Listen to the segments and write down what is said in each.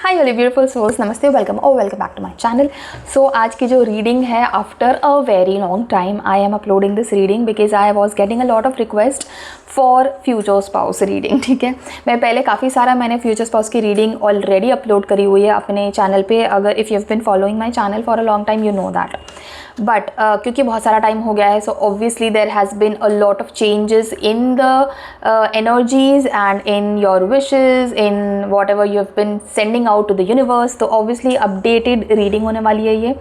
हाय all beautiful souls, नमस्ते, welcome back to my channel. So आज की जो रीडिंग है, after a very long time I am uploading this reading because I was getting a lot of request for future spouse reading. ठीक है, मैं पहले काफ़ी सारा मैंने फ्यूचर स्पाउस की रीडिंग ऑलरेडी अपलोड करी हुई है अपने चैनल पे। अगर if you have been following my channel for a long time you know that, but क्योंकि बहुत सारा टाइम हो गया है, so obviously there has been a lot of changes in the energies and in your wishes, in whatever you have been sending out to the universe. तो obviously updated reading होने वाली है ये।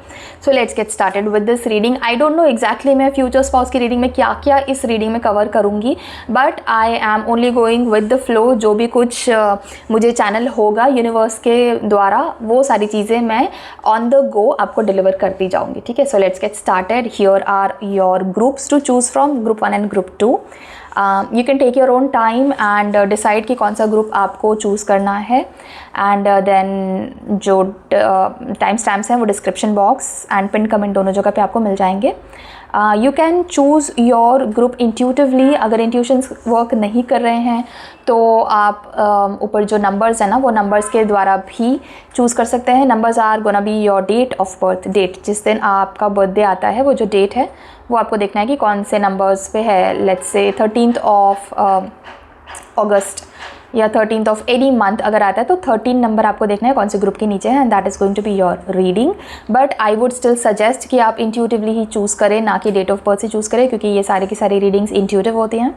So let's get started with this reading. I don't know exactly मैं future spouse की reading में क्या क्या इस रीडिंग में कवर करूँगी, but I am only going with the flow. जो भी कुछ मुझे चैनल होगा यूनिवर्स के द्वारा, वो सारी चीज़ें मैं ऑन द गो आपको डिलीवर करती जाऊँगी। ठीक है, so let's get started. Here are your groups to choose from, group 1 and group 2. You can take your own time and decide कि कौन सा ग्रुप आपको चूज़ करना है, एंड देन जो टाइम स्टैम्प्स हैं वो description box and pin comment दोनों जगह पे आपको मिल जाएंगे। You can choose your group intuitively. अगर इंट्यूशंस वर्क नहीं कर रहे हैं तो आप ऊपर जो नंबर्स हैं ना, वो नंबर्स के द्वारा भी चूज़ कर सकते हैं। Numbers are gonna be your date of birth, date जिस दिन आपका बर्थडे आता है, वो जो डेट है वो आपको देखना है कि कौन से नंबर्स पे है। लेट्स से 13th ऑफ अगस्त या 13th ऑफ एनी मंथ अगर आता है तो 13 नंबर आपको देखना है कौन से ग्रुप के नीचे है, and that is going to be your reading. But I would still suggest कि आप इंट्यूटिवली ही चूज़ करें, ना कि डेट ऑफ बर्थ से चूज़ करें, क्योंकि ये सारी की सारी रीडिंग्स इंट्यूटिव होती हैं।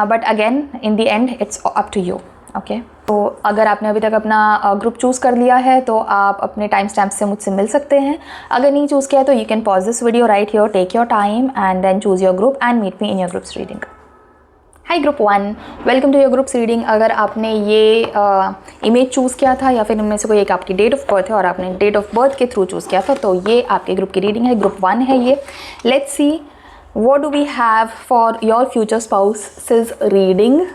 But again in the end it's up to you. Okay, तो अगर आपने अभी तक अपना ग्रुप चूज़ कर लिया है तो आप अपने टाइम स्टैम्प से मुझसे मिल सकते हैं। अगर नहीं चूज़ किया तो you can pause this video right here, take your time and then choose your group and meet me in your groups reading. Hi group 1, welcome to your groups reading. अगर आपने ये इमेज चूज़ किया था या फिर इनमें से कोई एक आपकी डेट ऑफ बर्थ है और आपने डेट ऑफ बर्थ के थ्रू चूज़ किया था, तो ये आपके ग्रुप की रीडिंग है, ग्रुप 1 है ये। Let's see what do we have for your future spouses reading.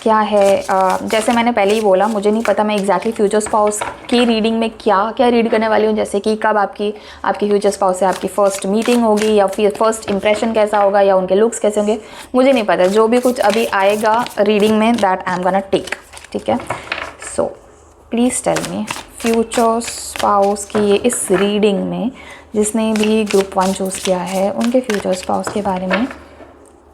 क्या है, जैसे मैंने पहले ही बोला, मुझे नहीं पता मैं एग्जैक्टली फ्यूचर स्पाउस की रीडिंग में क्या क्या रीड करने वाली हूँ, जैसे कि कब आपकी फ्यूचर स्पाउस से आपकी फ़र्स्ट मीटिंग होगी, या फिर फर्स्ट इंप्रेशन कैसा होगा, या उनके लुक्स कैसे होंगे, मुझे नहीं पता। जो भी कुछ अभी आएगा रीडिंग में, that I am gonna take. ठीक है, so please tell me future spouse की इस रीडिंग में जिसने भी ग्रुप 1 चूज़ किया है, उनके फ्यूचर स्पाउस के बारे में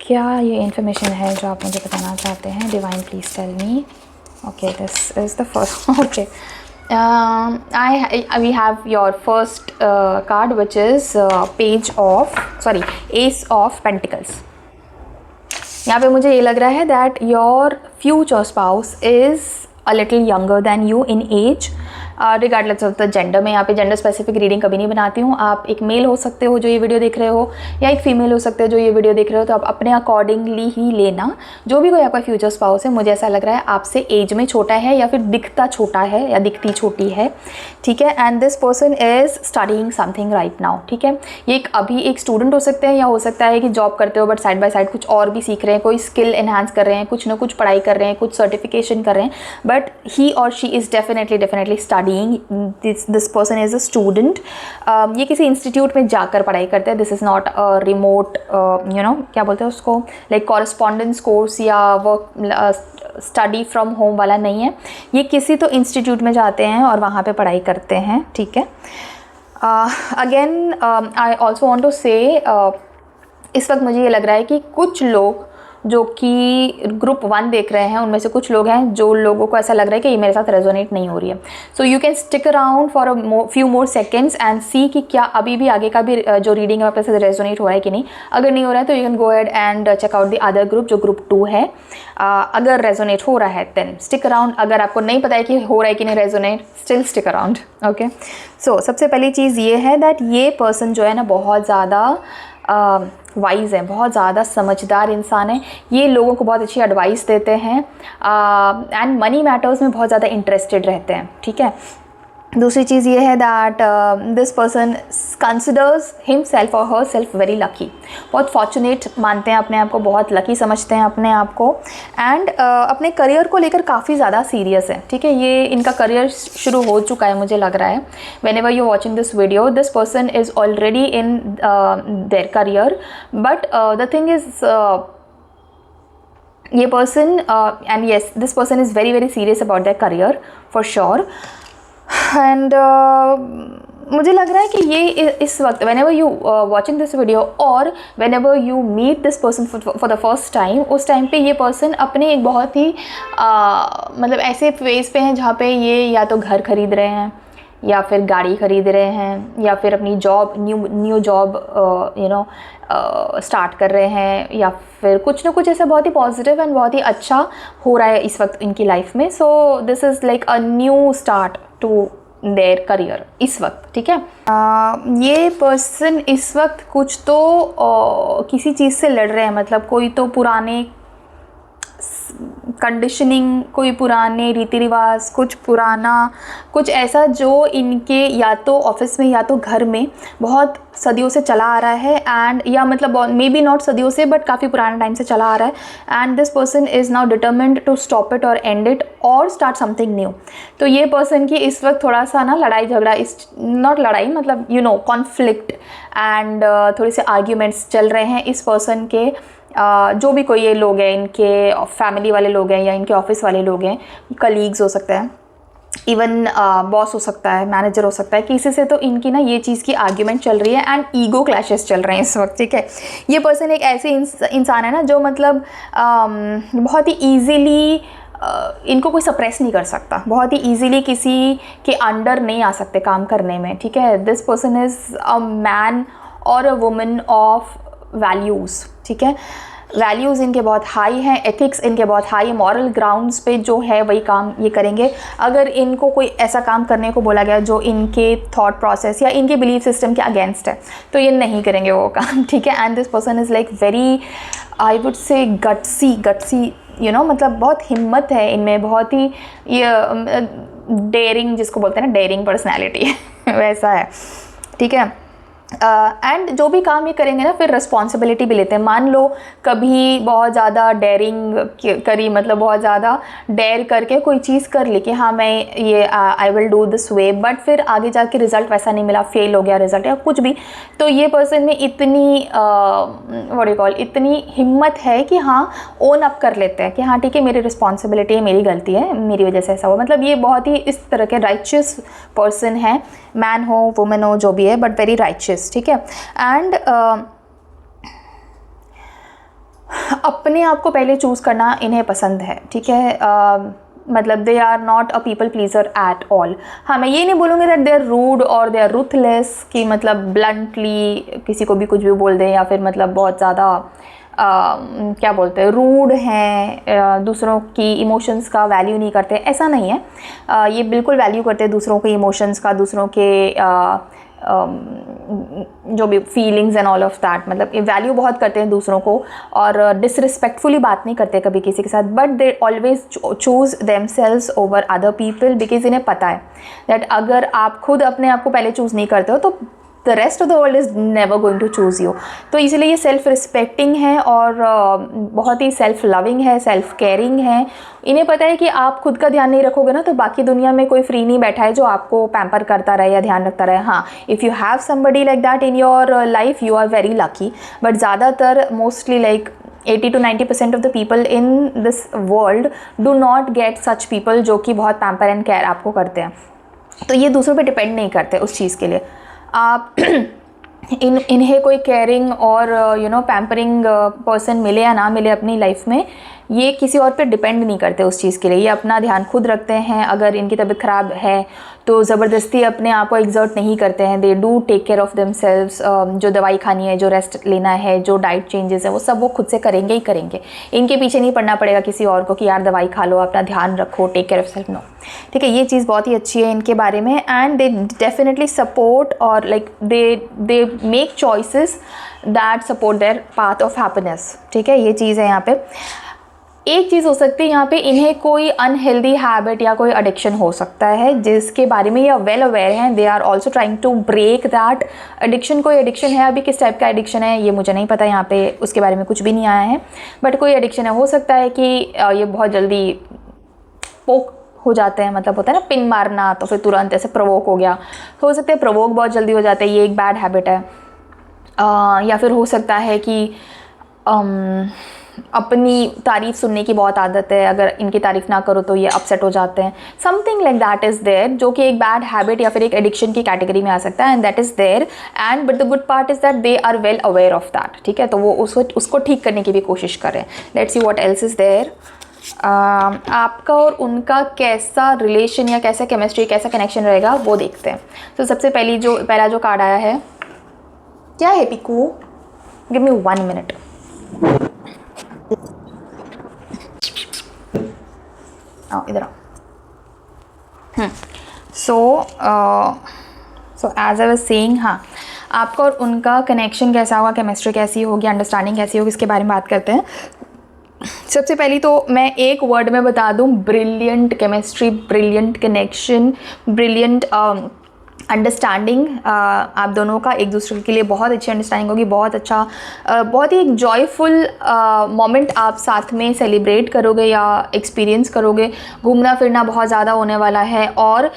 क्या ये इन्फॉर्मेशन है जो आप मुझे बताना चाहते हैं। Divine please tell me. Okay, this is the first. Okay, we have your first card, which is Ace of Pentacles. यहाँ पे मुझे ये लग रहा है that your future spouse is a little younger than you in age. Regardless of the gender. मैं यहाँ पे जेंडर स्पेसिफिक रीडिंग कभी नहीं बनाती हूँ। आप एक मेल हो सकते हो जो ये वीडियो देख रहे हो, या एक फीमेल हो सकते हो जो ये वीडियो देख रहे हो, तो आप अपने अकॉर्डिंगली ही लेना। जो भी कोई आपका फ्यूचर स्पाउस है, मुझे ऐसा लग रहा है आपसे एज में छोटा है, या फिर दिखता छोटा है, या दिखती छोटी है। ठीक है, and this person is studying something right now. ठीक है, ये अभी एक स्टूडेंट हो सकते हैं, या हो सकता है कि जॉब करते हो बट साइड बाय साइड कुछ और भी सीख रहे हैं, कोई स्किल एनहांस कर रहे हैं, कुछ ना कुछ पढ़ाई कर रहे हैं, कुछ सर्टिफिकेशन कर रहे हैं, बट ही और she is definitely studying. This person is a student. ये किसी इंस्टीट्यूट में जाकर पढ़ाई करते हैं। This is not a remote, क्या बोलते हैं उसको, लाइक कॉरेस्पॉन्डेंस कोर्स या वर्क स्टडी फ्रॉम होम वाला नहीं है। ये किसी तो इंस्टीट्यूट में जाते हैं और वहाँ पे पढ़ाई करते हैं। ठीक है, again I also want to say, इस वक्त मुझे ये लग रहा है कि कुछ लोग जो कि ग्रुप 1 देख रहे हैं, उनमें से कुछ लोग हैं जो लोगों को ऐसा लग रहा है कि ये मेरे साथ रेजोनेट नहीं हो रही है। So you can stick around for a few more seconds and see कि क्या अभी भी आगे का भी जो रीडिंग है आपके साथ रेजोनेट हो रहा है कि नहीं। अगर नहीं हो रहा है तो you can go ahead and check out the other group जो ग्रुप 2 है। अगर रेजोनेट हो रहा है देन स्टिक अराउंड। अगर आपको नहीं पता है कि हो रहा है कि नहीं resonate, still stick around. Okay, so सबसे पहली चीज़ ये है दैट ये पर्सन जो है ना, बहुत ज़्यादा वाइज है, बहुत ज़्यादा समझदार इंसान है। ये लोगों को बहुत अच्छी एडवाइस देते हैं, एंड मनी मैटर्स में बहुत ज़्यादा इंटरेस्टेड रहते हैं। ठीक है, दूसरी चीज़ ये है that this person considers himself और हर सेल्फ वेरी लकी। बहुत फॉर्चुनेट मानते हैं अपने आप को, बहुत लकी समझते हैं अपने आप को, एंड अपने करियर को लेकर काफ़ी ज़्यादा सीरियस है। ठीक है, ये इनका करियर शुरू हो चुका है मुझे लग रहा है। When ever you watching this video, this person is already in their career, but the thing is ये person, and yes, this person is very serious about their career for sure. And मुझे लग रहा है कि ये इस वक्त whenever you watching this video और whenever you meet this person for the first time, उस टाइम पे ये पर्सन अपने एक बहुत ही मतलब ऐसे फेज़ पे हैं जहाँ पे ये या तो घर खरीद रहे हैं या फिर गाड़ी खरीद रहे हैं या फिर अपनी जॉब न्यू जॉब स्टार्ट कर रहे हैं या फिर कुछ ना कुछ ऐसा बहुत ही पॉजिटिव एंड बहुत ही अच्छा हो रहा है इस वक्त इनकी लाइफ में. So this is like a new start to their career इस वक्त. ठीक है, ये पर्सन इस वक्त कुछ तो किसी चीज़ से लड़ रहे हैं, मतलब कोई तो पुराने कंडीशनिंग, कोई पुराने रीति रिवाज, कुछ पुराना, कुछ ऐसा जो इनके या तो ऑफिस में या तो घर में बहुत सदियों से चला आ रहा है एंड या मतलब मे बी नॉट सदियों से बट काफ़ी पुराने टाइम से चला आ रहा है and this person is now determined to stop it और एंड इट और स्टार्ट समथिंग न्यू. तो ये पर्सन की इस वक्त थोड़ा सा ना लड़ाई झगड़ा, इस नॉट लड़ाई मतलब कॉन्फ्लिक्ट एंड थोड़े से आर्ग्यूमेंट्स चल रहे हैं इस पर्सन के. जो भी कोई ये लोग हैं, इनके फैमिली वाले लोग हैं या इनके ऑफिस वाले लोग हैं, कलीग्स हो सकता है, इवन बॉस हो सकता है, मैनेजर हो सकता है, किसी से तो इनकी ना ये चीज़ की आर्ग्यूमेंट चल रही है एंड ईगो क्लैशेस चल रहे हैं इस वक्त. ठीक है, ये पर्सन एक ऐसे इंसान है ना जो मतलब बहुत ही ईजीली इनको कोई सप्रेस नहीं कर सकता, बहुत ही ईजीली किसी के अंडर नहीं आ सकते काम करने में. ठीक है, this person is a man और अ वुमन ऑफ वैल्यूज़. ठीक है, वैल्यूज़ इनके बहुत हाई हैं, एथिक्स इनके बहुत हाई, मॉरल ग्राउंड्स पे जो है वही काम ये करेंगे. अगर इनको कोई ऐसा काम करने को बोला गया जो इनके थॉट प्रोसेस या इनके बिलीफ सिस्टम के अगेंस्ट है तो ये नहीं करेंगे वो काम. ठीक है, and this person is like very, I would से गट्सी मतलब बहुत हिम्मत है इनमें, बहुत ही डेयरिंग जिसको बोलते हैं ना, डेयरिंग पर्सनैलिटी वैसा है. ठीक है, एंड जो भी काम ये करेंगे ना फिर रिस्पॉन्सिबिलिटी भी लेते हैं. मान लो कभी बहुत ज़्यादा डेयरिंग करी, मतलब बहुत ज़्यादा डेयर करके कोई चीज़ कर ली कि हाँ मैं ये I will do this way, but फिर आगे जाके रिज़ल्ट वैसा नहीं मिला, फेल हो गया रिज़ल्ट या कुछ भी, तो ये पर्सन में इतनी व्हाट यू कॉल, इतनी हिम्मत है कि हाँ ओन अप कर लेते हैं कि हाँ ठीक है मेरी रिस्पॉन्सिबिलिटी है, मेरी गलती है, मेरी वजह से ऐसा हुआ. मतलब ये बहुत ही इस तरह के राइचियस पर्सन है, मैन हो वुमेन हो जो भी है, बट वेरी राइचियस. ठीक है, एंड अपने आप को पहले चूज़ करना इन्हें पसंद है. ठीक है, मतलब they are not a people pleaser at all. हाँ, मैं ये नहीं बोलूँगी दैट दे आर रूड और दे आर रूथलेस कि मतलब ब्लंटली किसी को भी कुछ भी बोल दें या फिर मतलब बहुत ज़्यादा क्या बोलते हैं, रूड हैं, दूसरों की इमोशंस का वैल्यू नहीं करते, ऐसा नहीं है. ये बिल्कुल वैल्यू करते हैं दूसरों के इमोशंस का, दूसरों के जो भी feelings and all of that, मतलब ये वैल्यू बहुत करते हैं दूसरों को और डिसरिस्पेक्टफुली बात नहीं करते कभी किसी के साथ, but they always choose themselves over other people because इन्हें पता है दैट अगर आप खुद अपने आप को पहले चूज़ नहीं करते हो तो the rest of the world is never going to choose you. तो इसीलिए ये सेल्फ रिस्पेक्टिंग है और बहुत ही सेल्फ लविंग है, सेल्फ केयरिंग है. इन्हें पता है कि आप खुद का ध्यान नहीं रखोगे ना तो बाकी दुनिया में कोई फ्री नहीं बैठा है जो आपको पैम्पर करता रहे या ध्यान रखता रहे. हाँ, if you have somebody like that in your life you are very lucky, but ज़्यादातर mostly like 80 to 90% of the people in this world do not get such people जो कि बहुत पैम्पर एंड केयर आपको करते हैं. तो ये दूसरों पे डिपेंड नहीं करते उस चीज़ के लिए. आप इन्हें कोई केयरिंग और पैम्परिंग पर्सन मिले या ना मिले अपनी लाइफ में, ये किसी और पे डिपेंड नहीं करते उस चीज़ के लिए. ये अपना ध्यान खुद रखते हैं. अगर इनकी तबीयत ख़राब है तो ज़बरदस्ती अपने आप को एग्जर्ट नहीं करते हैं. They do take care of themselves. जो दवाई खानी है, जो रेस्ट लेना है, जो डाइट चेंजेस है, वो सब वो खुद से करेंगे ही करेंगे. इनके पीछे नहीं पड़ना पड़ेगा किसी और को कि यार दवाई खा लो, अपना ध्यान रखो, take care of self. No, ठीक है, ये चीज़ बहुत ही अच्छी है इनके बारे में. एंड दे डेफिनेटली सपोर्ट और like they make choices that support there path of happiness. ठीक है, ये चीज़ है यहाँ पे. एक चीज़ हो सकती है यहाँ पे, इन्हें कोई अनहेल्दी हैबिट या कोई एडिक्शन हो सकता है जिसके बारे में ये वेल अवेयर हैं. They are also trying to break that addiction. कोई एडिक्शन है, अभी किस टाइप का एडिक्शन है ये मुझे नहीं पता, यहाँ पे उसके बारे में कुछ भी नहीं आया है, बट कोई एडिक्शन है. हो सकता है कि ये बहुत जल्दी पोक हो जाते हैं, मतलब होता है ना पिन मारना, तो फिर तुरंत ऐसे प्रोवोक हो गया. तो हो सकता है प्रोवोक बहुत जल्दी हो जाता है, ये एक बैड हैबिट है. या फिर हो सकता है कि अपनी तारीफ़ सुनने की बहुत आदत है, अगर इनकी तारीफ़ ना करो तो ये अपसेट हो जाते हैं, something like that is there, जो कि एक बैड हैबिट या फिर एक एडिक्शन की कैटेगरी में आ सकता है, and that is there. And but the good part is that they are well aware of that, ठीक है, तो वो उसको ठीक करने की भी कोशिश करें। Let's see what else is there. आपका और उनका कैसा रिलेशन या कैसा केमिस्ट्री, कैसा कनेक्शन रहेगा वो देखते हैं। तो सबसे पहला जो कार्ड आया है, क्या है पिकू, गिव मी 1 मिनट। इधर आओ। So as I was saying, हाँ, आपका और उनका कनेक्शन कैसा होगा, केमिस्ट्री कैसी होगी, अंडरस्टैंडिंग कैसी होगी, इसके बारे में बात करते हैं। सबसे पहली तो मैं एक वर्ड में बता दूं, brilliant chemistry, brilliant connection, brilliant understanding. आप दोनों का एक दूसरे के लिए बहुत अच्छी अंडरस्टैंडिंग होगी, बहुत अच्छा, बहुत ही एक जॉयफुल मोमेंट आप साथ में सेलिब्रेट करोगे या एक्सपीरियंस करोगे। घूमना फिरना बहुत ज़्यादा होने वाला है, और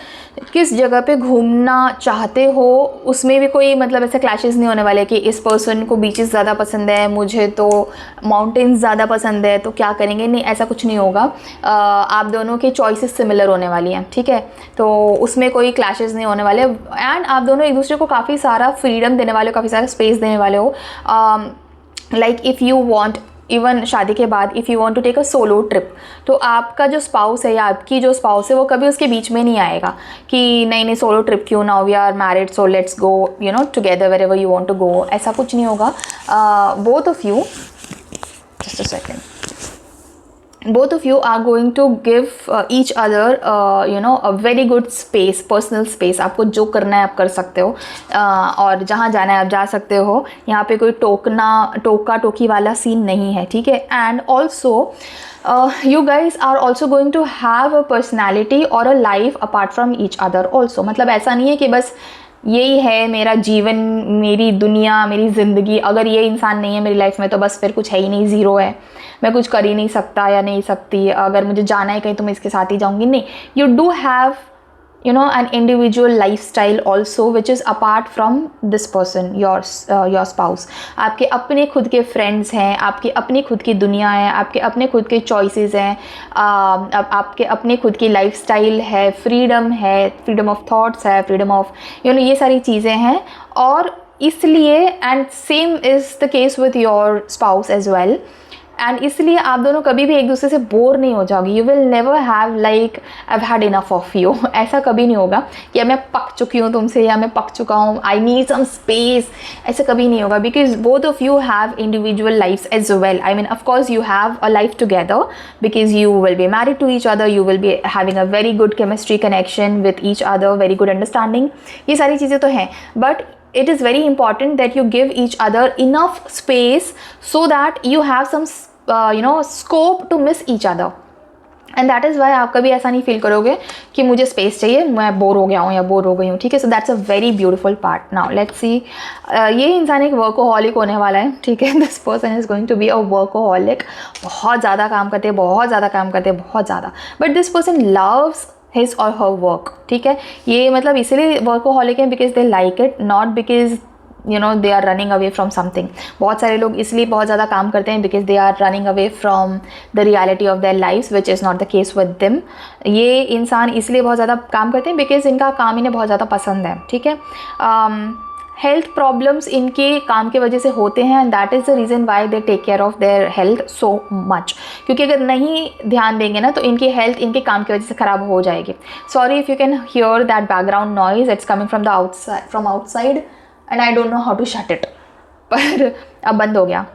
किस जगह पे घूमना चाहते हो उसमें भी कोई मतलब ऐसे क्लैशेस नहीं होने वाले कि इस पर्सन को बीचेस ज़्यादा पसंद है, मुझे तो माउंटेन्स ज़्यादा पसंद है, तो क्या करेंगे, नहीं, ऐसा कुछ नहीं होगा। आप दोनों की चॉइसेस सिमिलर होने वाली हैं, ठीक है, तो उसमें कोई क्लैशेस नहीं होने वाले। एंड आप दोनों एक दूसरे को काफ़ी सारा फ्रीडम देने वाले हो, काफ़ी सारा स्पेस देने वाले हो। Like if you want, even शादी के बाद if you want to take a solo trip, तो आपका जो स्पाउस है या आपकी जो स्पाउस है वो कभी उसके बीच में नहीं आएगा कि नहीं नहीं सोलो ट्रिप क्यों, now we are married so let's go you know together wherever you want to go, ऐसा कुछ नहीं होगा। Both of you, just a second, both of you are going to give each other you know a very good space, personal space। आपको जो करना है आप कर सकते हो, और जहाँ जाना है आप जा सकते हो। यहाँ पे कोई टोका टोकी वाला सीन नहीं है, ठीक है। And also you guys are also going to have a personality or a life apart from each other also। मतलब ऐसा नहीं है कि बस यही है मेरा जीवन, मेरी दुनिया, मेरी ज़िंदगी, अगर ये इंसान नहीं है मेरी लाइफ में तो बस फिर कुछ है ही नहीं, ज़ीरो है, मैं कुछ कर ही नहीं सकता या नहीं सकती, अगर मुझे जाना है कहीं तो मैं इसके साथ ही जाऊंगी, नहीं। You do have you know an individual lifestyle also which is apart from this person, your spouse। आपके अपने खुद के फ्रेंड्स हैं, आपकी अपनी खुद की दुनिया है, आपके अपने खुद के चॉइसेस हैं, आपके अपने खुद की लाइफस्टाइल है, फ्रीडम है, फ्रीडम ऑफ थॉट्स है, फ्रीडम ऑफ ये सारी चीज़ें हैं। और इसलिए and same is the case with your spouse as well. And इसलिए आप दोनों कभी भी एक दूसरे से बोर नहीं हो जाओगे। You will never have like I had enough of you, ऐसा कभी नहीं होगा कि मैं पक चुकी हूँ तुमसे या मैं पक चुका हूँ, आई नीड सम स्पेस, ऐसा कभी नहीं होगा। Because both of you have individual lifes as well. I mean of course you have a life together because you will be married to each other, you will be having a very good chemistry connection with each other, very good understanding, ये सारी चीज़ें तो हैं। But it is very important that you give each other enough space so that you have some scope to miss each other, and that is why आप कभी ऐसा नहीं feel करोगे कि मुझे स्पेस चाहिए, मैं बोर हो गया हूँ या बोर हो गई हूँ, ठीक है। So that's a very beautiful part. Now let's see, ये इंसान एक वर्कोहॉलिक होने वाला है, ठीक है। This person is going to be a workaholic, बहुत ज़्यादा काम करते हैं, बहुत ज़्यादा काम करते हैं, बहुत ज़्यादा, but this person loves his or her work, ठीक है। ये मतलब इसलिए वर्कोहॉलिक है because they like it, not because they are running away from something. बहुत सारे लोग इसलिए बहुत ज़्यादा काम करते हैं because they are running away from the reality of their life which is not the case with them. ये इंसान इसलिए बहुत ज़्यादा काम करते हैं बिकॉज इनका काम इन्हें बहुत ज़्यादा पसंद है, ठीक है। हेल्थ प्रॉब्लम्स इनके काम की वजह से होते हैं, and that is the reason why they take care of their health so much, क्योंकि अगर नहीं ध्यान देंगे ना तो इनकी हेल्थ इनके काम की वजह से ख़राब हो जाएगी। Sorry if you can hear that background noise, it's coming from outside and I don't know how to shut it, पर अब बंद हो गया।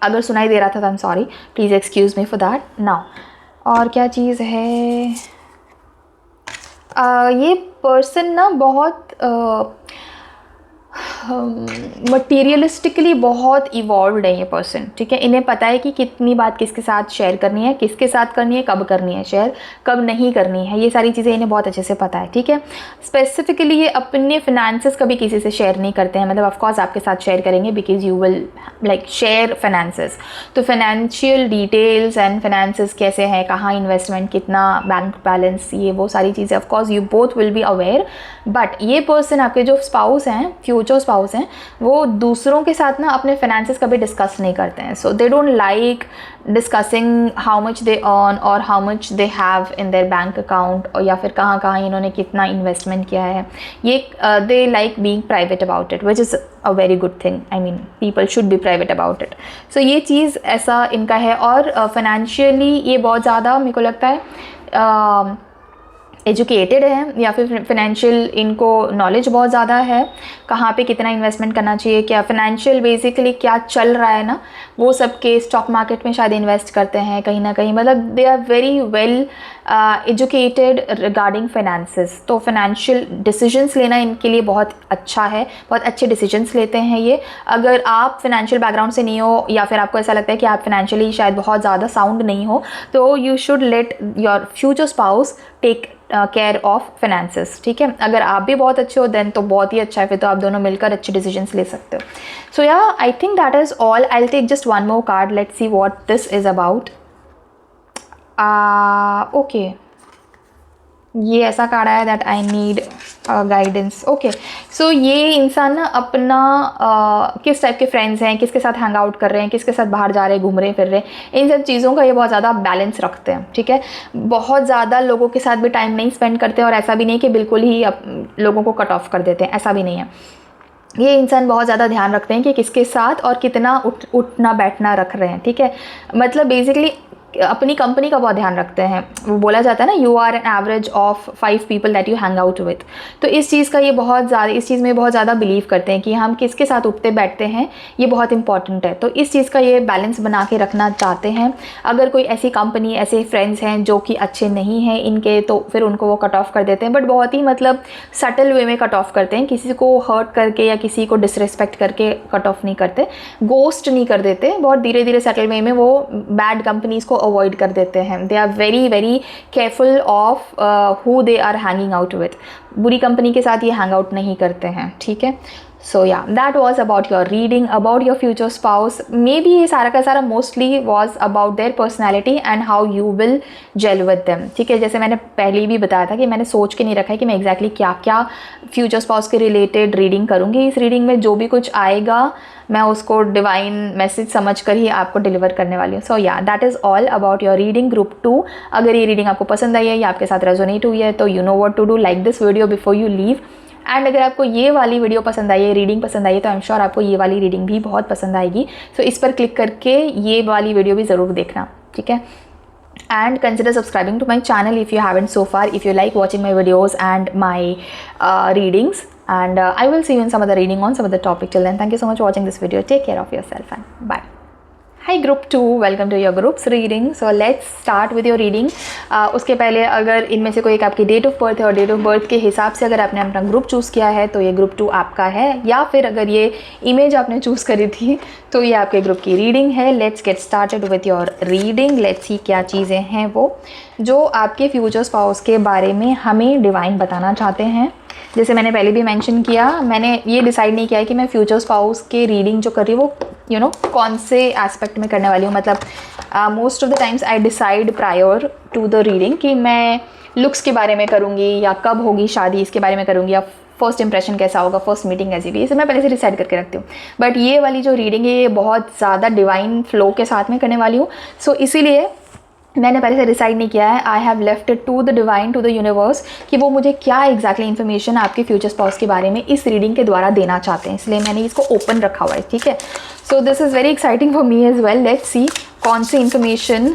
अगर सुनाई दे रहा था तो I am sorry, please excuse me for that. Now और क्या चीज़ है, ये पर्सन ना बहुत मटीरियलिस्टिकली बहुत इवॉल्व्ड है ये पर्सन, ठीक है। इन्हें पता है कि कितनी बात किसके साथ शेयर करनी है, किसके साथ करनी है, कब करनी है शेयर, कब नहीं करनी है, ये सारी चीज़ें इन्हें बहुत अच्छे से पता है, ठीक है। स्पेसिफिकली ये अपने फिनेंसेस कभी किसी से शेयर नहीं करते हैं, मतलब ऑफकोर्स आपके साथ शेयर करेंगे because you will like share finances. तो फाइनेंशियल डिटेल्स एंड फाइनेंसेस कैसे हैं, कहाँ इन्वेस्टमेंट, कितना बैंक बैलेंस, ये वो सारी चीज़ें of course you both will be aware. But ये पर्सन आपके जो स्पाउस हैं, फ्यूचर स्पाउस हैं वो दूसरों के साथ ना अपने फाइनेंसेस कभी डिस्कस नहीं करते हैं. So they don't like discussing how much they earn और how much they have in their bank account, और या फिर कहाँ कहाँ इन्होंने कितना इन्वेस्टमेंट किया है. ये they like being private about it, which is a very good thing. I mean people should be private about it. So ये चीज़ ऐसा इनका है. और फाइनेंशियली ये बहुत ज़्यादा मेरे को लगता है एजुकेटेड है, या फिर फाइनेंशियल इनको नॉलेज बहुत ज़्यादा है, कहाँ पे कितना इन्वेस्टमेंट करना चाहिए, क्या फाइनेंशियल बेसिकली क्या चल रहा है ना, वो सब के स्टॉक मार्केट में शायद इन्वेस्ट करते हैं कहीं ना कहीं. मतलब they are very well educated regarding finances. तो फाइनेंशियल डिसीजंस लेना इनके लिए बहुत अच्छा है, बहुत अच्छे डिसीजंस लेते हैं ये. अगर आप फाइनेंशियल बैकग्राउंड से नहीं हो, या फिर आपको ऐसा लगता है कि आप फाइनेंशियली शायद बहुत ज़्यादा साउंड नहीं हो, तो you should let your future spouse take care of finances. ठीक है, अगर आप भी बहुत अच्छे हो देन तो बहुत ही अच्छा है, फिर तो आप दोनों मिलकर अच्छे डिसीजंस ले सकते हो. So yeah I think that is all. I will take just one more card. Let's see what this is about. Okay, ये ऐसा कार्ड आया that I need guidance. Okay, so ये इंसान ना अपना किस टाइप के फ्रेंड्स हैं, किसके साथ हैंग आउट कर रहे हैं, किसके साथ बाहर जा रहे हैं, घूम रहे हैं, फिर रहे हैं, इन सब चीज़ों का ये बहुत ज़्यादा बैलेंस रखते हैं. ठीक है, बहुत ज़्यादा लोगों के साथ भी टाइम नहीं स्पेंड करते, और ऐसा भी नहीं कि बिल्कुल ही लोगों को कट ऑफ कर देते हैं, ऐसा भी नहीं है. ये इंसान बहुत ज़्यादा ध्यान रखते हैं कि किसके साथ और कितना उठना बैठना रख रहे हैं. ठीक है, मतलब बेसिकली अपनी कंपनी का बहुत ध्यान रखते हैं. वो बोला जाता है ना, you are an average of 5 people that you hang out with. तो इस चीज़ का ये बहुत ज़्यादा, इस चीज़ में बहुत ज़्यादा बिलीव करते हैं कि हम किसके साथ उठते बैठते हैं, ये बहुत इंपॉर्टेंट है. तो इस चीज़ का ये बैलेंस बना के रखना चाहते हैं. अगर कोई ऐसी कंपनी, ऐसे फ्रेंड्स हैं जो कि अच्छे नहीं हैं इनके, तो फिर उनको वो कट ऑफ कर देते हैं. बट बहुत ही मतलब सटल वे में कट ऑफ करते हैं, किसी को हर्ट करके या किसी को डिसरिस्पेक्ट करके कट ऑफ नहीं करते, गोस्ट नहीं कर देते. बहुत धीरे धीरे सटल वे में वो बैड कंपनीज़ को अवॉइड कर देते हैं. They are very very careful of who they are hanging out with. बुरी कंपनी के साथ ये हैंग आउट नहीं करते हैं. ठीक है, सो या that was about your reading about your future spouse. Maybe ये सारा का सारा mostly was about their personality and how you will gel with them. ठीक है, जैसे मैंने पहले भी बताया था कि मैंने सोच के नहीं रखा है कि मैं एग्जैक्टली क्या क्या फ्यूचर स्पाउस के रिलेटेड रीडिंग करूँगी. इस रीडिंग में जो भी कुछ आएगा मैं उसको डिवाइन मैसेज समझ कर ही आपको डिलीवर करने वाली हूँ. सो या that is all about your reading group 2. अगर ये रीडिंग आपको पसंद आई है या आपके साथ रेजोनेट हुई है तो you know what to do. Like this video before you leave. And अगर आपको ये वाली वीडियो पसंद आई है, रीडिंग पसंद आई है, तो आई एम श्योर आपको ये वाली रीडिंग भी बहुत पसंद आएगी. सो इस पर क्लिक करके ये वाली वीडियो भी ज़रूर देखना. ठीक है, and consider subscribing to my channel if you haven't so far, if you like watching my videos and my readings. And I will see you in some other reading on some other topic. Till then, thank you so much for watching this video. Take care of yourself and bye. Hi group 2, welcome to your group's reading. So let's start with your reading. उसके पहले अगर इनमें से कोई एक आपकी date of birth है और डेट ऑफ बर्थ के हिसाब से अगर आपने अपना ग्रुप चूज़ किया है तो ये ग्रुप 2 आपका है, या फिर अगर ये इमेज आपने चूज़ करी थी तो ये आपके ग्रुप की रीडिंग है. Let's get started with your reading. Let's see क्या चीज़ें हैं वो जो आपके फ्यूचर स्पाउस के बारे में हमें डिवाइन बताना चाहते हैं. जैसे मैंने पहले भी मेंशन किया, मैंने ये डिसाइड नहीं किया है कि मैं फ्यूचर स्पाउस के रीडिंग जो कर रही हूँ वो कौन से एस्पेक्ट में करने वाली हूँ. मतलब most of the times I decide prior to the reading कि मैं लुक्स के बारे में करूँगी या कब होगी शादी इसके बारे में करूँगी, या फर्स्ट इंप्रेशन कैसा होगा, फर्स्ट मीटिंग कैसी भी, इसे मैं पहले से डिसाइड करके रखती हूँ. बट ये वाली जो रीडिंग है ये बहुत ज़्यादा डिवाइन फ्लो के साथ में करने वाली हूँ. सो इसीलिए मैंने पहले से डिसाइड नहीं किया है. I have left it to the divine, to the universe, कि वो मुझे क्या एग्जैक्टली इन्फॉर्मेशन आपके फ्यूचर स्पाउस के बारे में इस रीडिंग के द्वारा देना चाहते हैं. इसलिए मैंने इसको ओपन रखा हुआ है. ठीक है, so this is very exciting for me as well. Let's see कौन सी इन्फॉर्मेशन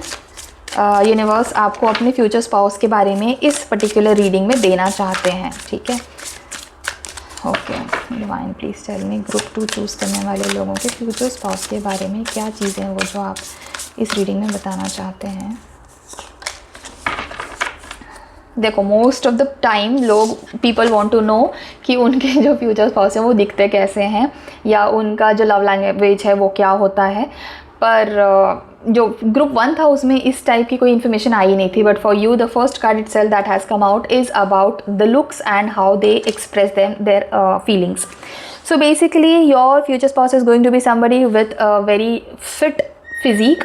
यूनिवर्स आपको अपने फ्यूचर स्पाउस के बारे में इस पर्टिकुलर रीडिंग में देना चाहते हैं. ठीक है, okay divine please tell me group 2 choose करने वाले लोगों के फ्यूचर स्पाउस के बारे में क्या चीज़ें हैं वो जो आप इस रीडिंग में बताना चाहते हैं. देखो, most of the time people want to know कि उनके जो फ्यूचर स्पाउस हैं वो दिखते कैसे हैं, या उनका जो लव लैंग्वेज है वो क्या होता है. पर जो ग्रुप 1 था उसमें इस टाइप की कोई इन्फॉर्मेशन आई नहीं थी. But for you the first card itself that has come out is about the looks and how they express their feelings. So basically your future spouse is going to be somebody with a very fit physique,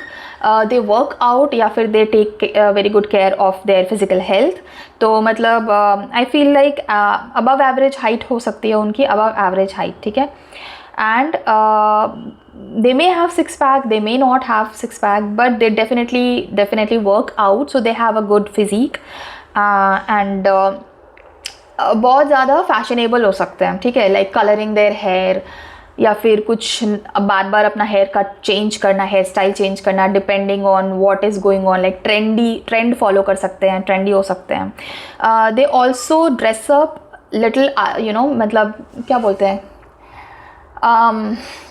they work out या फिर they take very good care of their physical health. तो मतलब I feel like above average height हो सकती है उनकी, above average height, ठीक है. And they may have six pack, they may not have six pack, but they definitely work out, so they have a good physique. And बहुत ज़्यादा fashionable हो सकते हैं, ठीक है, लाइक कलरिंग देयर हेयर या फिर कुछ बार बार अपना हेयर कट चेंज करना, हेयर स्टाइल चेंज करना, depending on what is going on, like trend follow कर सकते हैं, ट्रेंडी हो सकते हैं. They also dress up little, you know, मतलब क्या बोलते हैं,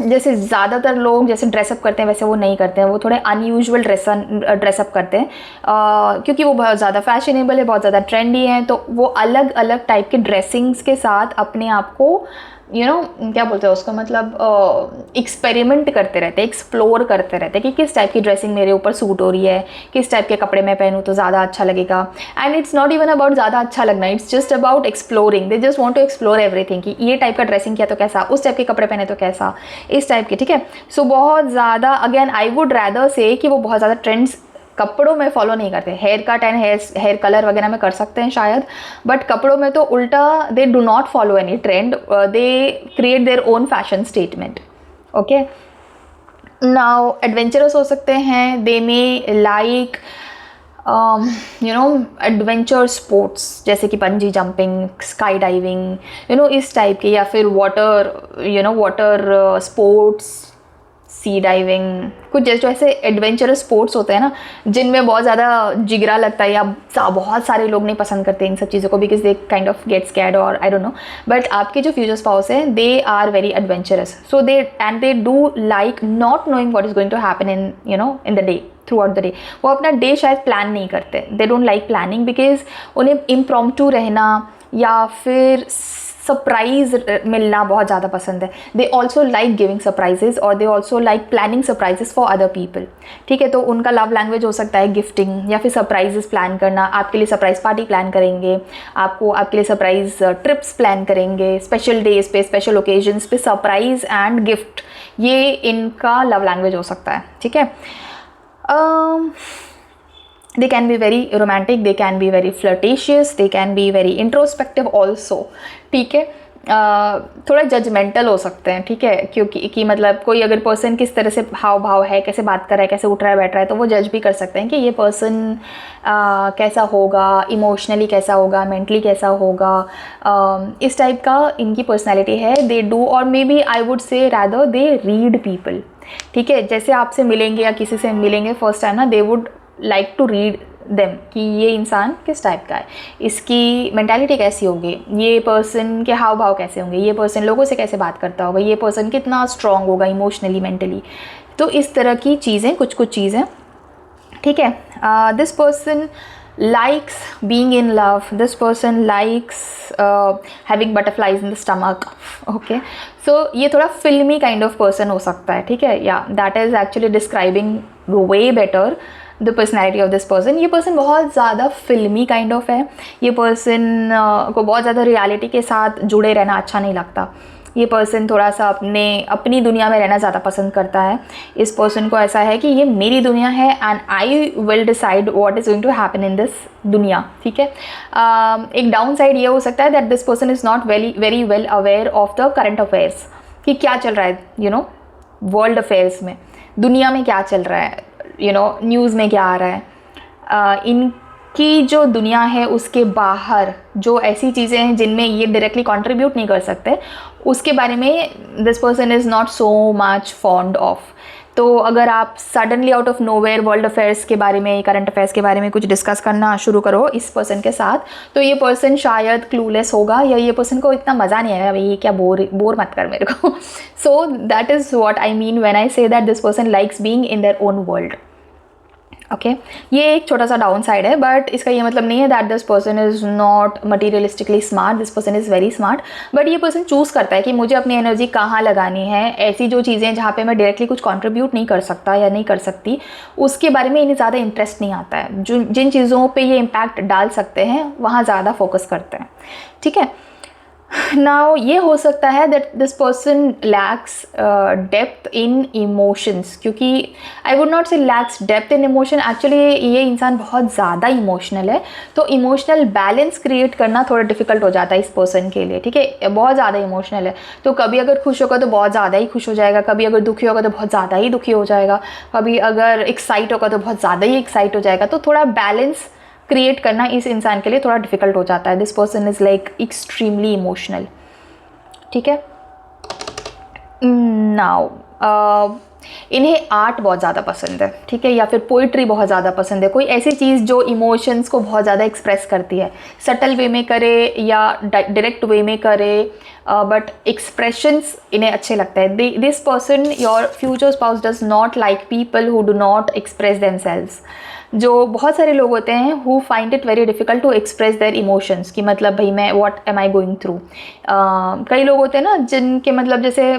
जैसे ज़्यादातर लोग जैसे ड्रेसअप करते हैं वैसे वो नहीं करते हैं, वो थोड़े अनयूजुअल ड्रेसअप करते हैं, क्योंकि वो बहुत ज़्यादा फैशनेबल है, बहुत ज़्यादा ट्रेंडी है, तो वो अलग अलग टाइप के ड्रेसिंग्स के साथ अपने आप को, यू नो, क्या बोलते हैं उसको, मतलब एक्सपेरिमेंट करते रहते हैं, एक्सप्लोर करते रहते हैं कि किस टाइप की ड्रेसिंग मेरे ऊपर सूट हो रही है, किस टाइप के कपड़े मैं पहनूँ तो ज़्यादा अच्छा लगेगा. And it's not even about ज़्यादा अच्छा लगना, it's just about exploring. They just want to explore everything कि ये टाइप का ड्रेसिंग किया तो कैसा, उस टाइप के कपड़े पहने तो कैसा, इस टाइप के, ठीक है. सो बहुत ज़्यादा, अगेन आई वुड रैदर से कि वो बहुत ज़्यादा ट्रेंड्स कपड़ों में फॉलो नहीं करते. Haircut and hair colour वगैरह में कर सकते हैं शायद, बट कपड़ों में तो उल्टा, they do not follow any trend, they create their own fashion statement. Okay, now adventurous हो सकते हैं. They may like you know adventure sports जैसे कि bungee jumping, skydiving, you know, इस टाइप के, या फिर water, you know, water sports, sea diving, कुछ जैसे ऐसे एडवेंचरस स्पोर्ट्स होते हैं ना जिनमें बहुत ज़्यादा जिगरा लगता है, या बहुत सारे लोग नहीं पसंद करते इन सब चीज़ों को because they kind of get scared और आई डोंट नो. बट आपके जो फ्यूचर स्पाउस हैं they are very adventurous, so they do like not knowing what is going to happen in, you know, in the day, throughout the day. वो अपना day शायद plan नहीं करते. They don't like planning because उन्हें impromptu रहना या फिर surprise मिलना बहुत ज़्यादा पसंद है. They also like giving surprises और they also like planning surprises for other people, ठीक है. तो उनका लव लैंग्वेज हो सकता है गिफ्टिंग या फिर सरप्राइजेस प्लान करना. आपके लिए सरप्राइज पार्टी प्लान करेंगे, आपके लिए सरप्राइज ट्रिप्स प्लान करेंगे, स्पेशल डेज पे, स्पेशल ओकेजन्स पे सरप्राइज एंड गिफ्ट, ये इनका लव लैंग्वेज हो सकता है, ठीक है. They can be very romantic, they can be very flirtatious, they can be very introspective also, ठीक है. थोड़ा जजमेंटल हो सकते हैं, ठीक है, क्योंकि कि मतलब कोई अगर पर्सन किस तरह से हाव भाव है, कैसे बात कर रहा है, कैसे उठ रहा है, बैठ रहा है, तो वो जज भी कर सकते हैं कि ये पर्सन कैसा होगा, इमोशनली कैसा होगा, मेंटली कैसा होगा, इस टाइप का इनकी पर्सनैलिटी है. दे डू, और maybe I would say rather they read people, ठीक है. जैसे आपसे मिलेंगे या किसी से मिलेंगे फर्स्ट टाइम ना, they would like to read them कि ये इंसान किस टाइप का है, इसकी मेंटालिटी कैसी होगी, ये पर्सन के हाव भाव कैसे होंगे, ये पर्सन लोगों से कैसे बात करता होगा, ये पर्सन कितना स्ट्रांग होगा इमोशनली, मेंटली. तो इस तरह की चीज़ें, कुछ चीज़ें, ठीक है. This person likes being in love, this person likes having butterflies in the stomach, okay. So ये थोड़ा फिल्मी काइंड ऑफ पर्सन हो सकता है, ठीक है. या that is actually describing way better the personality of this person. ये पर्सन बहुत ज़्यादा फिल्मी काइंड ऑफ है. ये पर्सन को बहुत ज़्यादा रियलिटी के साथ जुड़े रहना अच्छा नहीं लगता. ये पर्सन थोड़ा सा अपनी दुनिया में रहना ज़्यादा पसंद करता है. इस पर्सन को ऐसा है कि ये मेरी दुनिया है and I will decide what is going to happen in this दुनिया, ठीक है. एक डाउन साइड ये हो सकता है that this person is not very well aware of the current affairs, कि क्या चल रहा है, यू नो, वर्ल्ड अफेयर्स में, दुनिया में क्या चल रहा है, यू नो, न्यूज़ में क्या आ रहा है. इनकी जो दुनिया है उसके बाहर जो ऐसी चीज़ें हैं जिनमें ये डायरेक्टली कंट्रीब्यूट नहीं कर सकते, उसके बारे में this person is not so much fond of. तो अगर आप suddenly out of nowhere world affairs के बारे में, करंट अफेयर्स के बारे में कुछ डिस्कस करना शुरू करो इस पर्सन के साथ, तो ये पर्सन शायद क्लूलेस होगा, या ये पर्सन को इतना मज़ा नहीं आएगा, भाई ये क्या बोर मत कर मेरे को. So that is what I mean when I say that this person likes being in their own world, okay. ये एक छोटा सा डाउन साइड है, बट इसका ये मतलब नहीं है that this person is not materialistically smart. This person is very smart, but ये पर्सन चूज़ करता है कि मुझे अपनी एनर्जी कहाँ लगानी है. ऐसी जो चीज़ें जहाँ पे मैं डायरेक्टली कुछ कंट्रीब्यूट नहीं कर सकता या नहीं कर सकती, उसके बारे में इन्हें ज़्यादा इंटरेस्ट नहीं आता है. जिन चीज़ों पर ये इम्पैक्ट डाल सकते हैं वहाँ ज़्यादा फोकस करते हैं, ठीक है. नाउ ये हो सकता है that this person lakhs depth in emotions, क्योंकि आई वुड नॉट से lakhs depth in emotion, actually ये इंसान बहुत ज़्यादा इमोशनल है, तो इमोशनल बैलेंस क्रिएट करना थोड़ा डिफिकल्ट हो जाता है इस पर्सन के लिए, ठीक है। बहुत ज़्यादा इमोशनल है, तो कभी अगर खुश होगा तो बहुत ज़्यादा ही खुश हो जाएगा, कभी अगर दुखी होगा तो बहुत ज़्यादा ही दुखी हो जाएगा, कभी अगर एक्साइट होगा तो बहुत ज़्यादा ही एक्साइट हो जाएगा, तो थोड़ा बैलेंस क्रिएट करना इस इंसान के लिए थोड़ा डिफिकल्ट हो जाता है। This person is like extremely emotional, ठीक है। नाउ इन्हें आर्ट बहुत ज़्यादा पसंद है, ठीक है, या फिर पोइट्री बहुत ज़्यादा पसंद है, कोई ऐसी चीज़ जो इमोशंस को बहुत ज़्यादा एक्सप्रेस करती है, सटल वे में करे या डायरेक्ट वे में करे, बट एक्सप्रेशंस इन्हें अच्छे लगते हैं। This person, your future spouse, does not like people who do not express themselves. जो बहुत सारे लोग होते हैं who find it very difficult to express their emotions, कि मतलब भाई मैं what am I going through. कई लोग होते हैं ना जिनके मतलब जैसे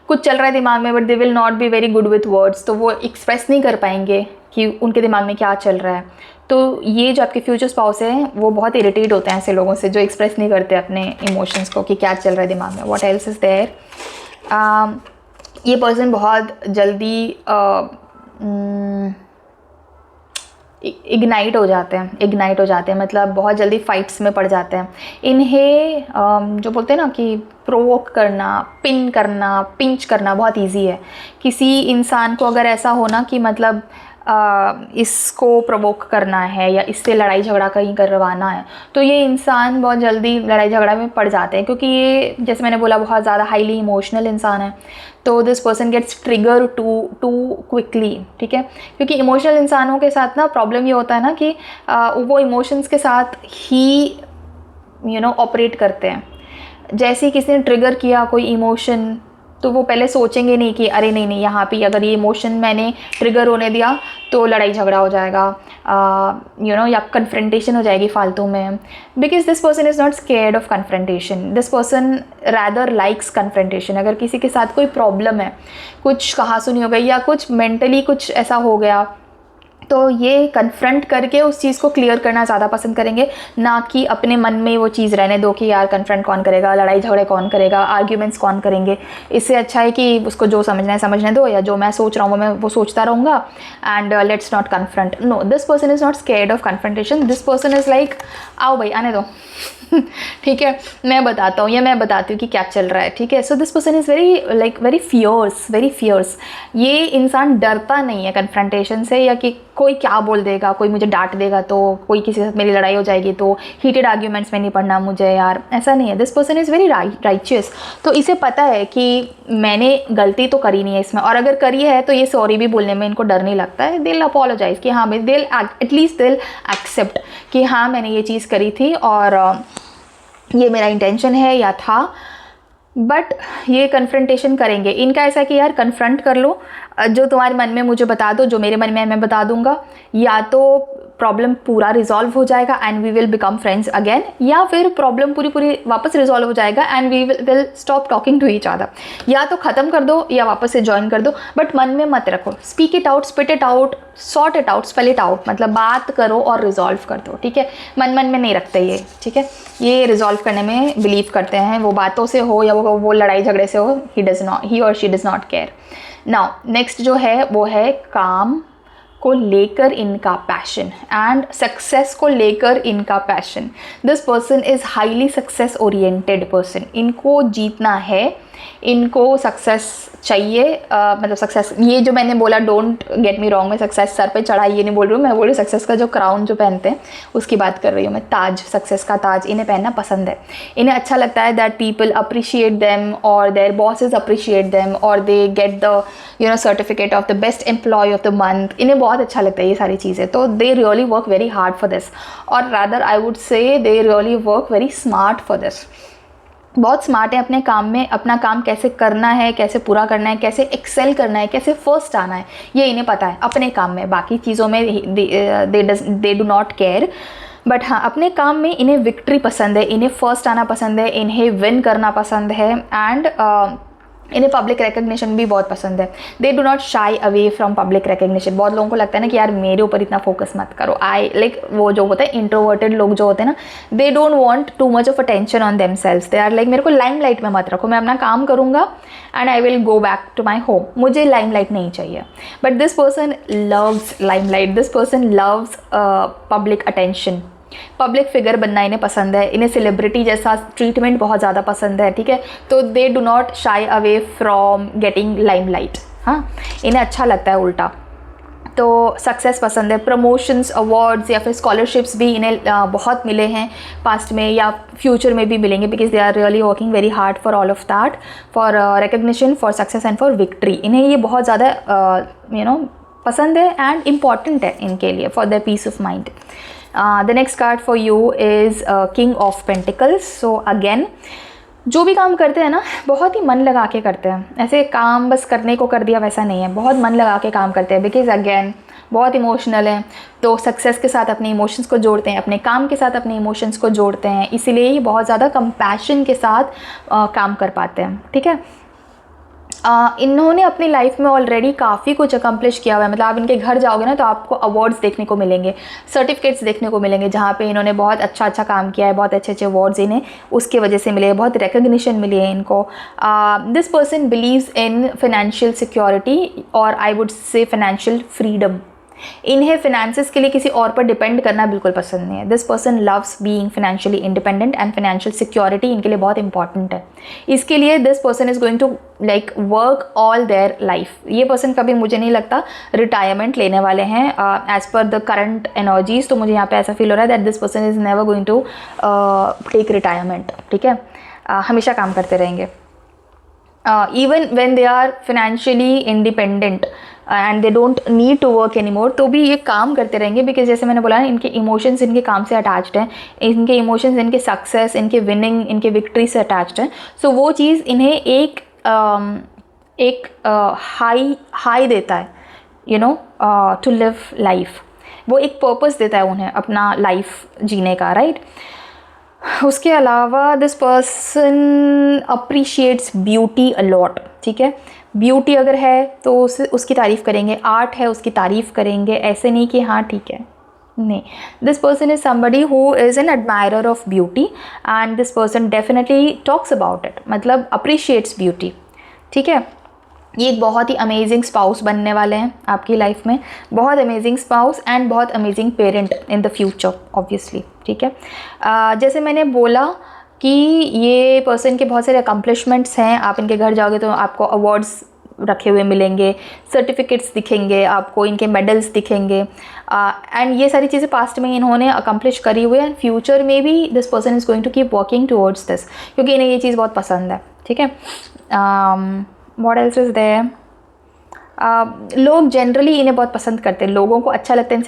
कुछ चल रहा है दिमाग में, but they will not be very good with words, तो वो एक्सप्रेस नहीं कर पाएंगे कि उनके दिमाग में क्या चल रहा है। तो ये जो आपके फ्यूचर स्पाउस हैं वो बहुत इरिटेट होते हैं ऐसे लोगों से जो एक्सप्रेस नहीं करते अपने इमोशंस को कि क्या चल रहा है दिमाग में। व्हाट एल्स इज़ देयर, ये पर्सन बहुत जल्दी इग्नाइट हो जाते हैं, मतलब बहुत जल्दी फाइट्स में पड़ जाते हैं। इन्हें जो बोलते हैं ना कि प्रोवोक करना, पिन करना, पिंच करना बहुत इजी है। किसी इंसान को अगर ऐसा होना कि मतलब इसको प्रोवोक करना है या इससे लड़ाई झगड़ा कहीं करवाना है, तो ये इंसान बहुत जल्दी लड़ाई झगड़ा में पड़ जाते हैं, क्योंकि ये जैसे मैंने बोला बहुत ज़्यादा हाईली इमोशनल इंसान है। तो this person gets trigger too quickly, ठीक है, क्योंकि इमोशनल इंसानों के साथ ना प्रॉब्लम ये होता है ना कि वो इमोशंस के साथ ही ऑपरेट करते हैं। जैसे ही किसी ने ट्रिगर किया कोई इमोशन, तो वो पहले सोचेंगे नहीं कि अरे नहीं यहाँ पे अगर ये इमोशन मैंने ट्रिगर होने दिया तो लड़ाई झगड़ा हो जाएगा, या कन्फ्रंटेशन हो जाएगी फालतू में। Because this person is not scared of confrontation, this person rather likes confrontation. अगर किसी के साथ कोई प्रॉब्लम है, कुछ कहासुनी हो गई या कुछ मेंटली कुछ ऐसा हो गया, तो ये कन्फ्रंट करके उस चीज़ को क्लियर करना ज़्यादा पसंद करेंगे, ना कि अपने मन में वो चीज़ रहने दो कि यार कन्फ्रंट कौन करेगा, लड़ाई झगड़े कौन करेगा, आर्ग्यूमेंट्स कौन करेंगे। इससे अच्छा है कि उसको जो समझना है समझने दो, या जो मैं सोच रहा हूँ मैं वो सोचता रहूँगा, and let's not confront. No, this person is not scared of confrontation. This person is like आओ भाई आने दो ठीक है, मैं बताता हूँ या मैं बताती हूँ कि क्या चल रहा है, ठीक है। So this person is very fierce. ये इंसान डरता नहीं है कन्फ्रंटेशन से, या कि कोई क्या बोल देगा, कोई मुझे डांट देगा तो, कोई किसी से मेरी लड़ाई हो जाएगी तो हीटेड आर्ग्यूमेंट्स में नहीं पढ़ना मुझे यार, ऐसा नहीं है। This person is very righteous. तो इसे पता है कि मैंने गलती तो करी नहीं है इसमें, और अगर करी है तो ये सॉरी भी बोलने में इनको डर नहीं लगता है। दिल अपोलोजाइज कि हाँ, दिल एटलीस्ट दिल एक्सेप्ट कि हाँ मैंने ये चीज़ करी थी और ये मेरा इंटेंशन है या था, बट ये कन्फ्रंटेशन करेंगे। इनका ऐसा कि यार कन्फ्रंट कर लो, जो तुम्हारे मन में मुझे बता दो, जो मेरे मन में है मैं बता दूंगा, या तो प्रॉब्लम पूरा रिजॉल्व हो जाएगा and we will become friends again, या फिर प्रॉब्लम पूरी वापस रिजॉल्व हो जाएगा and we will stop talking to each other. या तो ख़त्म कर दो या वापस से ज्वाइन कर दो, बट मन में मत रखो। Speak it out, spit it out, sort it out, spell it out, मतलब बात करो और रिजॉल्व कर दो, ठीक है। मन में नहीं रखते ये, ठीक है। ये रिजॉल्व करने में बिलीव करते हैं, वो बातों से हो या वो लड़ाई झगड़े से हो, ही और she does not care. Now next जो है वो है काम को लेकर इनका पैशन एंड सक्सेस को लेकर इनका passion. This person is highly success oriented person. इनको जीतना है, इनको सक्सेस चाहिए, मतलब सक्सेस, ये जो मैंने बोला डोंट गेट मी रॉन्ग, मैं सक्सेस सर पे चढ़ाई ये नहीं बोल रही हूँ, मैं बोल रही हूँ सक्सेस का जो क्राउन जो पहनते हैं उसकी बात कर रही हूँ मैं। ताज, सक्सेस का ताज इन्हें पहनना पसंद है। इन्हें अच्छा लगता है दैट पीपल अप्रिशिएट देम और देयर बॉसेज अप्रिशिएट देम और they get the certificate of the best employee of the month. इन्हें बहुत अच्छा लगता है ये सारी चीज़ें, तो they really work very hard for this, और rather I would say they really work very smart for this. बहुत स्मार्ट है अपने काम में, अपना काम कैसे करना है, कैसे पूरा करना है, कैसे एक्सेल करना है, कैसे फर्स्ट आना है, ये इन्हें पता है अपने काम में। बाकी चीज़ों में दे डू नॉट केयर, बट हाँ अपने काम में इन्हें विक्ट्री पसंद है, इन्हें फर्स्ट आना पसंद है, इन्हें विन करना पसंद है, एंड इन्हें पब्लिक रिकग्निशन भी बहुत पसंद है। They do not shy away from public recognition. बहुत लोगों को लगता है ना कि यार मेरे ऊपर इतना फोकस मत करो। आई लाइक वो जो होता है इंट्रोवर्टेड लोग जो होते हैं ना, they don't want too much of attention on themselves. They are like मेरे को लाइमलाइट में मत रखो, मैं अपना काम करूँगा and I will go back to my home, मुझे लाइमलाइट नहीं चाहिए। But this person loves limelight, this person loves public attention. Public figure बनना इन्हें पसंद है, इन्हें सेलिब्रिटी जैसा ट्रीटमेंट बहुत ज़्यादा पसंद है, ठीक है। तो दे do not shy away from getting limelight. हाँ, इन्हें अच्छा लगता है उल्टा। तो सक्सेस पसंद है, प्रमोशंस, अवार्ड्स या फिर स्कॉलरशिप्स भी इन्हें बहुत मिले हैं पास्ट में या फ्यूचर में भी मिलेंगे, because they are really working very hard for all of that, for recognition, for success and for victory. इन्हें ये बहुत ज़्यादा पसंद है एंड इम्पॉर्टेंट है इनके लिए, for their peace of mind. The next card for you is King of Pentacles. So again, जो भी काम करते हैं ना बहुत ही मन लगा के करते हैं, ऐसे काम बस करने को कर दिया वैसा नहीं है, बहुत मन लगा के काम करते हैं। बिकॉज अगेन बहुत इमोशनल हैं, तो सक्सेस के साथ अपने इमोशंस को जोड़ते हैं, अपने काम के साथ अपने इमोशंस को जोड़ते हैं, इसीलिए ये बहुत ज़्यादा कंपैशन के साथ काम कर पाते हैं, ठीक है। इन्होंने अपनी लाइफ में ऑलरेडी काफ़ी कुछ अकम्प्लिश किया हुआ है। मतलब आप इनके घर जाओगे ना तो आपको अवार्ड्स देखने को मिलेंगे, सर्टिफिकेट्स देखने को मिलेंगे, जहाँ पे इन्होंने बहुत अच्छा काम किया है, बहुत अच्छे अवार्ड्स इन्हें उसके वजह से मिले, बहुत रिकग्निशन मिली है इनको। This person believes in financial security और I would say financial freedom. इन्हें फिनेंसेस के लिए किसी और पर डिपेंड करना बिल्कुल पसंद नहीं है। This person loves being financially independent and financial security इनके लिए बहुत इंपॉर्टेंट है। इसके लिए this person is going to like work all their life. ये पर्सन कभी मुझे नहीं लगता रिटायरमेंट लेने वाले हैं as per the current energies. तो मुझे यहाँ पे ऐसा फील हो रहा है that this person is never going to take retirement, ठीक है। हमेशा काम करते रहेंगे even when they are financially independent and they don't need to work anymore, तो भी ये काम करते रहेंगे। बिकॉज जैसे मैंने बोला ना, इनके इमोशंस इनके काम से अटैच्ड हैं, इनके इमोशंस इनके सक्सेस, इनके विनिंग, इनके विक्ट्री से अटैच्ड हैं। सो वो चीज़ इन्हें एक हाई देता है, you know, to live life. वो एक पर्पस देता है उन्हें अपना लाइफ जीने का, राइट। उसके अलावा this person appreciates beauty a lot, ठीक है। ब्यूटी अगर है तो उसकी तारीफ़ करेंगे, आर्ट है उसकी तारीफ़ करेंगे, ऐसे नहीं कि हाँ ठीक है, नहीं। This person is somebody who is an admirer of beauty and this person definitely talks about it, मतलब अप्रिशिएट्स ब्यूटी, ठीक है। ये एक बहुत ही अमेजिंग स्पाउस बनने वाले हैं आपकी लाइफ में, बहुत अमेजिंग स्पाउस एंड बहुत amazing parent in the future obviously, ठीक है। जैसे मैंने बोला कि ये पर्सन के बहुत सारे अकम्पलिशमेंट्स हैं। आप इनके घर जाओगे तो आपको अवार्ड्स रखे हुए मिलेंगे, सर्टिफिकेट्स दिखेंगे आपको, इनके मेडल्स दिखेंगे एंड ये सारी चीज़ें पास्ट में इन्होंने अकम्पलिश करी हुई है एंड फ्यूचर में भी this person is going to keep working towards this, क्योंकि इन्हें ये चीज़ बहुत पसंद है, ठीक है। What else is there? लोग जनरली इन्हें बहुत पसंद करते हैं, लोगों को अच्छा लगता है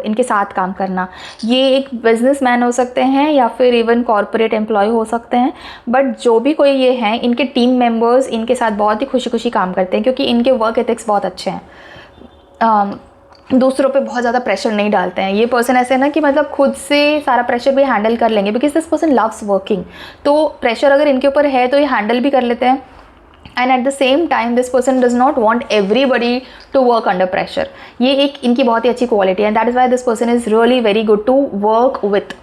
इनके साथ काम करना। ये एक बिजनेसमैन हो सकते हैं या फिर इवन कॉरपोरेट एम्प्लॉय हो सकते हैं, बट जो भी कोई ये हैं, इनके टीम मेंबर्स इनके साथ बहुत ही खुशी खुशी काम करते हैं, क्योंकि इनके वर्क एथिक्स बहुत अच्छे हैं। दूसरों पे बहुत ज़्यादा प्रेशर नहीं डालते हैं। ये पर्सन ऐसे है ना कि मतलब खुद से सारा प्रेशर भी हैंडल कर लेंगे, because this person loves working. तो प्रेशर अगर इनके ऊपर है तो ये हैंडल भी कर लेते हैं। And at the same time this person does not want everybody to work under pressure. ये एक इनकी बहुत ही अच्छी क्वालिटी है, that is why this person is really very good to work with,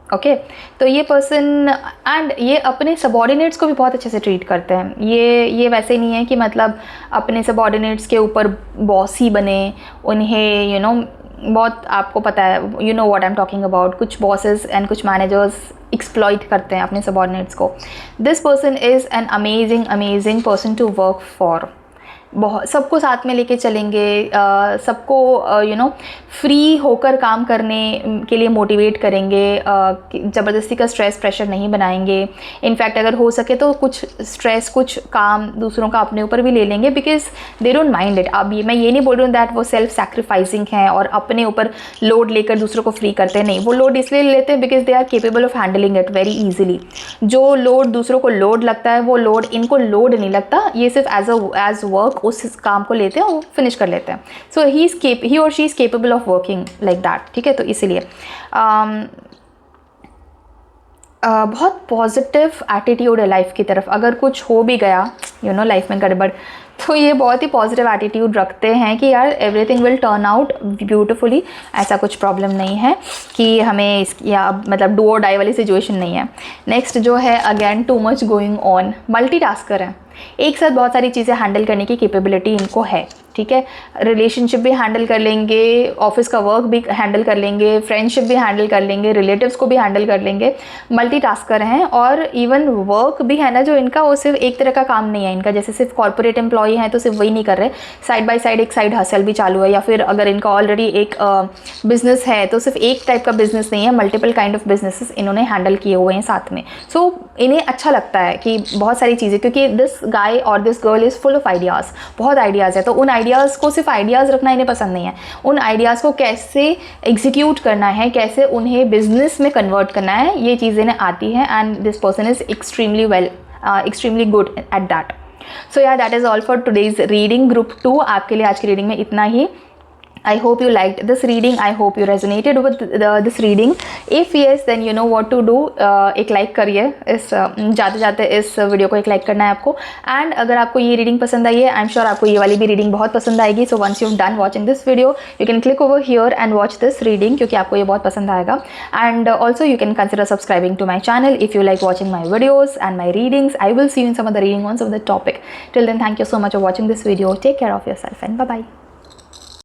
okay. तो ये पर्सन एंड ये अपने सबॉर्डिनेट्स को भी बहुत अच्छे से ट्रीट करते हैं। ये वैसे नहीं है कि मतलब अपने सबॉर्डिनेट्स के ऊपर बॉस ही बने, उन्हें यू नो बहुत, आपको पता है, you know what I am talking about, कुछ बॉसेस एंड कुछ मैनेजर्स एक्सप्लॉइट करते हैं अपने सबॉर्डिनेट्स को। This person is an amazing person to work for. बहुत सबको साथ में लेके चलेंगे, सबको यू नो फ्री होकर काम करने के लिए मोटिवेट करेंगे, ज़बरदस्ती का स्ट्रेस प्रेशर नहीं बनाएंगे। इनफैक्ट अगर हो सके तो कुछ स्ट्रेस, कुछ काम दूसरों का अपने ऊपर भी ले लेंगे, because they don't mind it. अब ये मैं ये नहीं बोल रही हूँ दैट वो सेल्फ सैक्रिफाइसिंग हैं और अपने ऊपर लोड लेकर दूसरों को फ्री करते हैं, नहीं। वो लोड इसलिए लेते हैं because they are capable of handling it very easily. जो लोड दूसरों को लोड लगता है, वो लोड इनको लोड नहीं लगता, ये सिर्फ एज वर्क उस काम को लेते हैं और फिनिश कर लेते हैं। सो ही और she is capable of working like that, ठीक है। तो इसीलिए बहुत पॉजिटिव एटीट्यूड है लाइफ की तरफ। अगर कुछ हो भी गया लाइफ में गड़बड़, तो ये बहुत ही पॉजिटिव एटीट्यूड रखते हैं कि यार everything will turn out beautifully, ऐसा कुछ प्रॉब्लम नहीं है कि हमें या मतलब डू और डाई वाली सिचुएशन नहीं है। नेक्स्ट जो है, again too much going on, multitasker है, एक साथ बहुत सारी चीज़ें हैंडल करने की कैपेबिलिटी इनको है, ठीक है। रिलेशनशिप भी हैंडल कर लेंगे, ऑफिस का वर्क भी हैंडल कर लेंगे, फ्रेंडशिप भी हैंडल कर लेंगे, रिलेटिव्स को भी हैंडल कर लेंगे, मल्टीटास्कर हैं। और इवन वर्क भी है ना जो इनका, वो सिर्फ एक तरह का काम नहीं है इनका, जैसे सिर्फ कॉर्पोरेट एम्प्लॉई हैं तो सिर्फ वही नहीं कर रहे, साइड बाय साइड एक साइड हसल भी चालू है, या फिर अगर इनका ऑलरेडी एक बिजनेस है तो सिर्फ एक टाइप का बिजनेस नहीं है, मल्टीपल काइंड ऑफ बिजनेसेस इन्होंने हैंडल किए हुए हैं साथ में। सो इन्हें अच्छा लगता है कि बहुत सारी चीज़ें, क्योंकि दिस गाय और this girl is full of ideas, बहुत आइडियाज़ है, तो उन आइडियाज़ को सिर्फ आइडियाज़ रखना इन्हें पसंद नहीं है, उन आइडियाज़ को कैसे एग्जीक्यूट करना है, कैसे उन्हें बिजनेस में कन्वर्ट करना है, ये चीज़ इन्हें आती है। And this person is extremely good at that. So या that is all for today's reading group 2। आपके लिए आज की रीडिंग में इतना ही। I hope you liked this reading. I hope you resonated with this reading. If yes, then you know what to do. एक like करिए, इस जाते जाते इस वीडियो को एक लाइक करना है आपको। एंड अगर आपको ये रीडिंग पसंद आई है, आई एम श्योर आपको ये वाली भी रीडिंग बहुत पसंद आएगी। So once you done watching this video, you can click over here and watch this reading, क्योंकि आपको ये बहुत पसंद आएगा। And also you can consider subscribing to my channel if you like watching my videos and my readings. I will see you in some other reading ones of the topic. Till then, thank you so much for watching this video. Take care of yourself and bye bye.